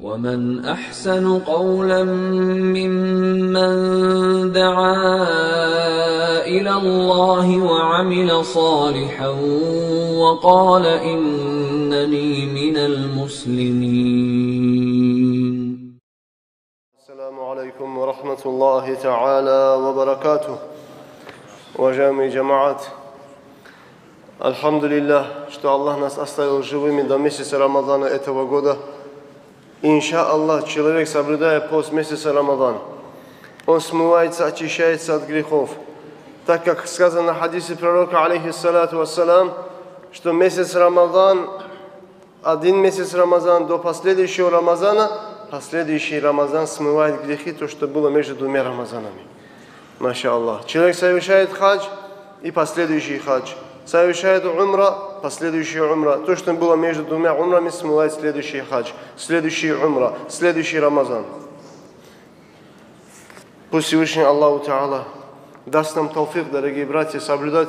ومن أحسن قولا ممن دعا إلى الله وعمل صالحا وقال إنني من المسلمين. السلام عليكم ورحمة الله تعالى وبركاته. Уважаемые джамаат, Альхамдулиллах, что Аллах нас оставил живыми до месяца Рамадана этого года. Иншаллах, человек, соблюдая пост месяца Рамадан, он смывается, очищается от грехов. Так как сказано в хадисе пророка, алейхиссалату вассалам, что месяц Рамадан, один месяц Рамадан до последующего Рамазана, последующий Рамазан смывает грехи, то, что было между двумя Рамазанами. Маша Аллах. Человек совершает хадж и последующий хадж. Совершает умра, последующий умра. То, что было между двумя умрами, смывает следующий хадж, следующий умра, следующий Рамазан. Пусть Всевышний Аллаху Та'ала даст нам тауфик, дорогие братья, соблюдать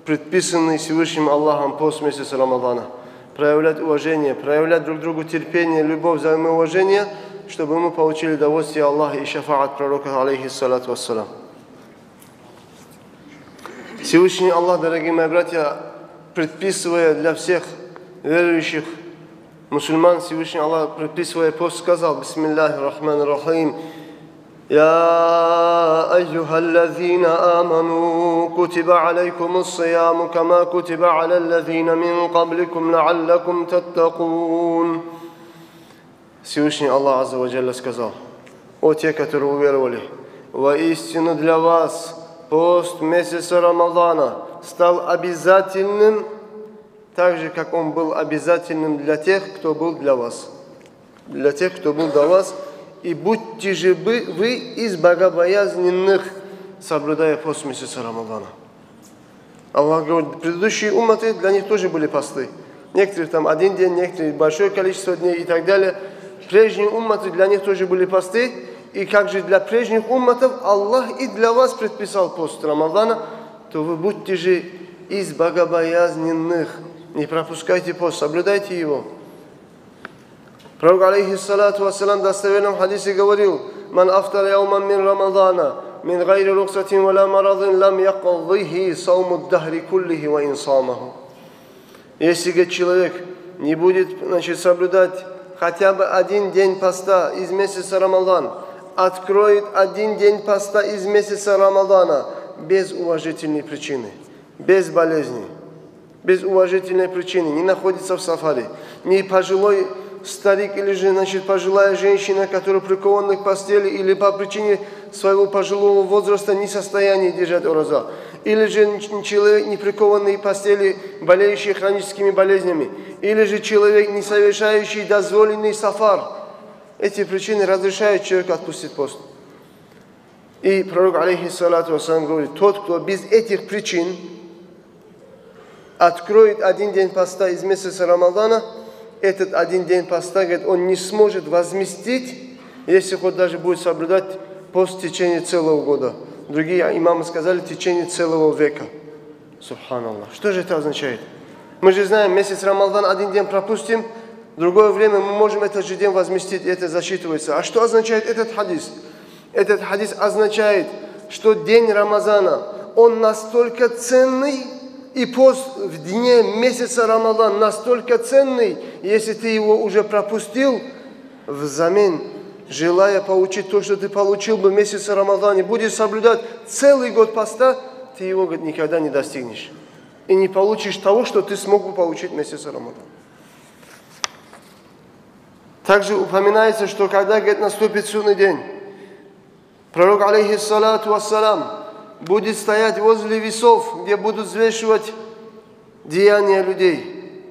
предписанный Всевышним Аллахом пост месяца Рамадана. Проявлять уважение, проявлять друг другу терпение, любовь, взаимоуважение, чтобы мы получили удовольствие Аллаха и шафаат пророка, алейхиссалату вассалам. Всевышний Аллах, дорогие мои братья, предписывая для всех верующих мусульман, Всевышний Аллах, предписывая пост, сказал: Бисмиллахи рахмани рахим. يا أيها الذين آمنوا كتب عليكم الصيام كما كتب على الذين من قبلكم لعلكم تتقون. Всевышний Аллах Азза ва Джалля сказал: о те, которые уверовали, воистину для вас пост месяца Рамадана стал обязательным, так же, как он был обязательным для тех, кто был для вас. Для тех, кто был до вас. И будьте же вы из богобоязненных, соблюдая пост месяца Рамадана. Аллах говорит, предыдущие умматы, для них тоже были посты. Некоторые там один день, некоторые большое количество дней и так далее. Прежние умматы, для них тоже были посты. И как же для прежних умматов Аллах и для вас предписал пост Рамадана, то вы будьте же из богобоязненных. Не пропускайте пост, соблюдайте его. Пророк, алейхиссалату вассалам, в достоверном хадисе говорил: «Ман афтар яуман мин Рамадана, мин гайри рухсатин валя марадин, лам якаддихи сауму дахри куллихи ва инсамаху». Если человек не будет, соблюдать хотя бы один день поста из месяца Рамадан, откроет один день поста из месяца Рамадана без уважительной причины, без болезни, без уважительной причины, не находится в сафари, не пожилой старик или же, пожилая женщина, которая прикована к постели или по причине своего пожилого возраста не в состоянии держать ураза, или же человек, не прикованный к постели, болеющий хроническими болезнями, или же человек, не совершающий дозволенный сафар. Эти причины разрешают человеку отпустить пост. И пророк, алейхиссалату вассалам, говорит: тот, кто без этих причин откроет один день поста из месяца Рамадана, этот один день поста, говорит, он не сможет возместить, если хоть даже будет соблюдать пост в течение целого года. Другие имамы сказали, в течение целого века. Субханаллах. Что же это означает? Мы же знаем, месяц Рамадан один день пропустим, в другое время мы можем этот же день возместить, и это засчитывается. А что означает этот хадис? Этот хадис означает, что день Рамазана, он настолько ценный, и пост в дне месяца Рамадан настолько ценный, если ты его уже пропустил, взамен, желая получить то, что ты получил бы в месяце Рамадан, и будешь соблюдать целый год поста, ты его, говорит, никогда не достигнешь. И не получишь того, что ты смог бы получить в месяце Рамадан. Также упоминается, что когда, говорит, наступит судный день, пророк, алейхиссалату вассалам, будет стоять возле весов, где будут взвешивать деяния людей.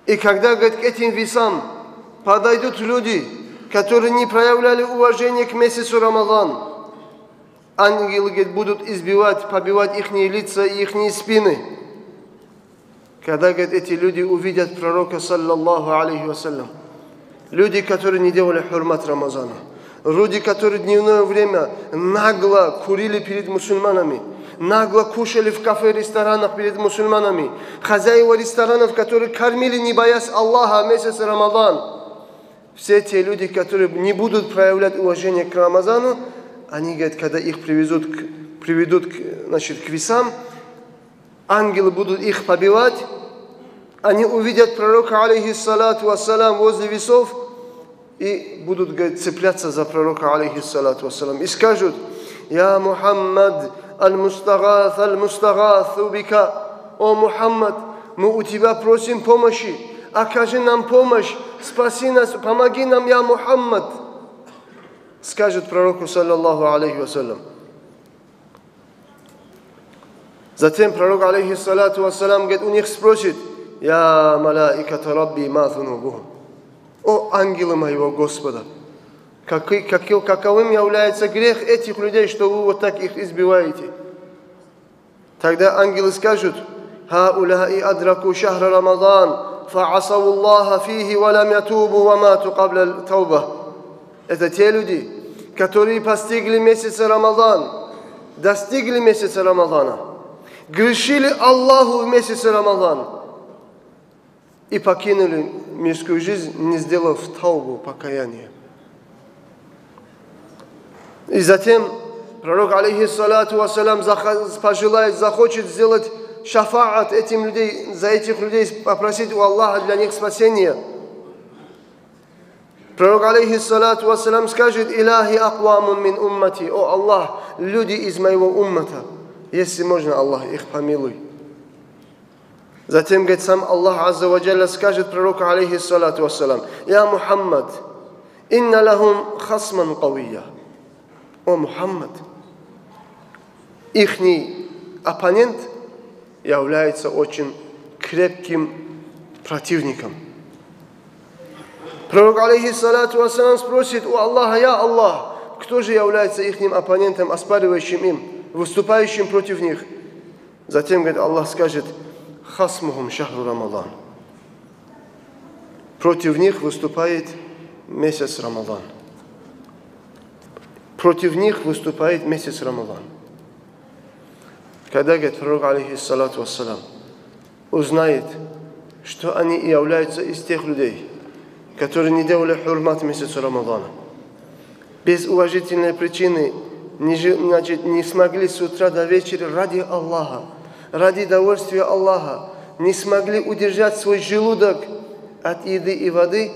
И когда, говорит, к этим весам подойдут люди, которые не проявляли уважения к месяцу Рамадан, ангелы, говорит, будут избивать, побивать их лица и их спины. Когда, говорит, эти люди увидят пророка, саллаллаху алейхи вассалям, люди, которые не делали хурмат Рамазана, люди, которые в дневное время нагло курили перед мусульманами, нагло кушали в кафе, ресторанах перед мусульманами, хозяева ресторанов, которые кормили, не боясь Аллаха, месяц Рамадан, все те люди, которые не будут проявлять уважение к Рамазану, они, говорят, когда их приведут к весам, ангелы будут их побивать, они увидят пророка, алейхиссалату вассалам, возле весов и будут, говорит, цепляться за пророка, алейхиссалату вассалам, и скажут: «Я Мухаммад, аль-мустагатhu бика». О Мухаммад, мы у тебя просим помощи, окажи нам помощь, спаси нас, помоги нам, я Мухаммад, скажет пророку, саллаллаху алейхи вассалям. Затем пророк, алейхиссалату вассалам, говорит, у них спросит: «Я малаиката рабби ма зунубухум». О ангелы моего Господа, каковым является грех этих людей, что вы вот так их избиваете? Тогда ангелы скажут: «Хауляи адраку шахра Рамадан, фа'асаву Аллаха фихи ва лам ятубу ва мату кабля тауба». Это те люди, которые постигли месяц Рамадан, достигли месяца Рамадана, грешили Аллаху в месяц Рамадан и покинули мирскую жизнь, не сделав таубу, покаяние. И затем пророк, алейхиссалату вассалям, пожелает, захочет сделать шафаат этим людей, за этих людей попросить у Аллаха для них спасения. Пророк, алейхиссалату вассалям, скажет: «Илахи аквамун мин уммати». О Аллах, люди из моего уммата, если можно, Аллах, их помилуй. Затем, говорит, сам Аллах Азза ва Джалля скажет пророку, алейхиссалату вассалям: «Я Мухаммад, инна лахум хасман кавия». О Мухаммад, ихний оппонент является очень крепким противником. Пророк, алейхиссалату вассалам, спросит у Аллаха: «Я Аллах, кто же является ихним оппонентом, оспаривающим им, выступающим против них?» Затем, говорит, Аллах скажет: «Хасмухум шахру Рамадан». Против них выступает месяц Рамадан. Против них выступает месяц Рамадан. Когда, говорит, пророк, алейхиссалату вассалам, узнает, что они являются из тех людей, которые не делали хурмат месяцу Рамадана, без уважительной причины не смогли с утра до вечера ради Аллаха, ради удовольствия Аллаха, не смогли удержать свой желудок от еды и воды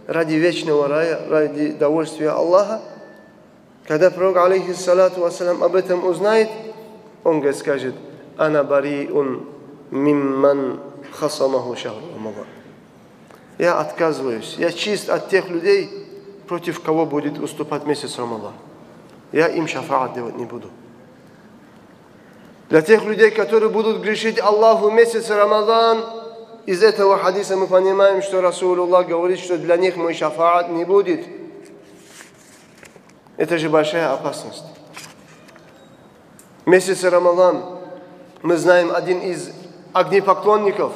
ради вечного рая, ради удовольствия Аллаха. Когда пророк, алейхиссалату вассалам, об этом узнает, он, говорит, скажет: «Ана бариун мимман хасамаху шахру Рамадан». Я отказываюсь, я чист от тех людей, против кого будет выступать месяц Рамадан. Я им шафаат делать не буду. Для тех людей, которые будут грешить Аллаху в месяц Рамадан, из этого хадиса мы понимаем, что Расулуллах говорит, что для них мой шафаат не будет. Это же большая опасность. Месяц Рамадан, мы знаем, один из огнепоклонников,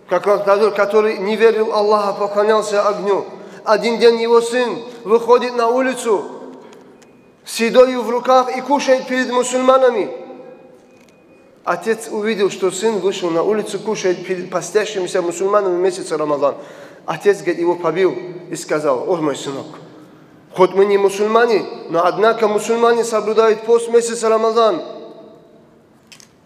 который не верил Аллаху, поклонялся огню. Один день его сын выходит на улицу с едой в руках и кушает перед мусульманами. Отец увидел, что сын вышел на улицу, кушает перед постящимися мусульманами в месяц Рамадан. Отец, говорит, его побил и сказал: «О, мой сынок, хоть мы не мусульмане, но однако мусульмане соблюдают пост месяца Рамадан.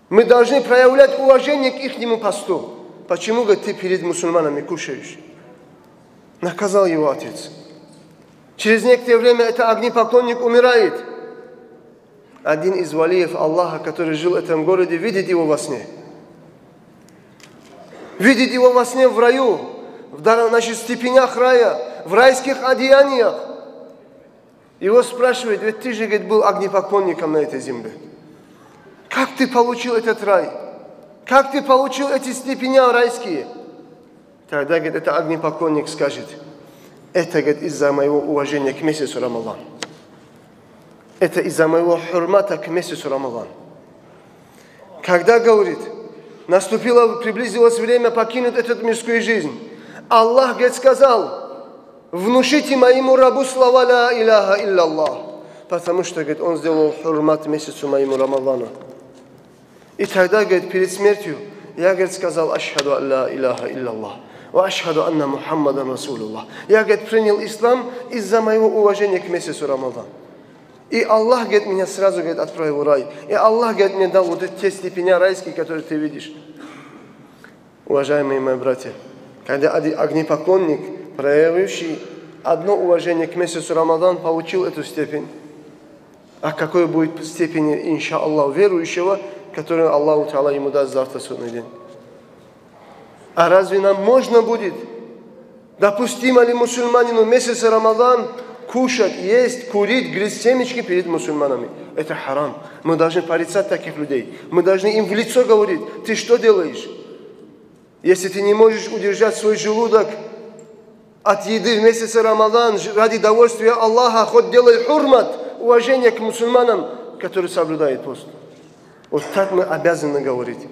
Мы должны проявлять уважение к ихнему посту. Почему, говорит, ты перед мусульманами кушаешь?» Наказал его отец. Через некоторое время этот огнепоклонник умирает. Один из валиев Аллаха, который жил в этом городе, видит его во сне. Видит его во сне в раю, в степенях рая, в райских одеяниях. Его спрашивает: «Ведь ты же, говорит, был огнепоклонником на этой земле. Как ты получил этот рай? Как ты получил эти степеня райские?» Тогда, говорит, это огнепоклонник скажет: «Это, говорит, из-за моего уважения к месяцу Рамадан. Это из-за моего хурмата к месяцу Рамадан». Когда, говорит, приблизилось время покинуть эту мирскую жизнь, Аллах, говорит, сказал: «Внушите моему рабу слова ла иляха илляллах», потому что, говорит, он сделал хурмат месяцу моему Рамадану. И тогда, говорит, перед смертью я, говорит, сказал: «Ашхаду ан ла иляха илляллах, ва ашхаду анна Мухаммадан Расулуллах. Я, говорит, принял ислам из-за моего уважения к месяцу Рамадан. И Аллах, говорит, меня сразу, говорит, отправил в рай. И Аллах, говорит, мне дал вот те степени райские, которые ты видишь. Уважаемые мои братья, когда огнепоклонник, проявивший одно уважение к месяцу Рамадан, получил эту степень, а какой будет степень, иншаллах, верующего, которую Аллаху Та'ала ему даст завтра судный день? А разве нам можно будет, допустимо ли мусульманину месяц Рамадан кушать, есть, курить, грызть семечки перед мусульманами? Это харам. Мы должны порицать таких людей. Мы должны им в лицо говорить: ты что делаешь? Если ты не можешь удержать свой желудок от еды в месяц Рамадан ради довольствия Аллаха, хоть делай хурмат, уважение к мусульманам, которые соблюдают пост. Вот так мы обязаны говорить.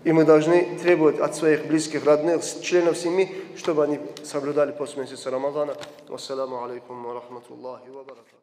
И мы должны требовать от своих близких, родных, членов семьи, чтобы они соблюдали пост месяца Рамадана. Вассаламу алейкум ва рахматуллахи ва баракатуху.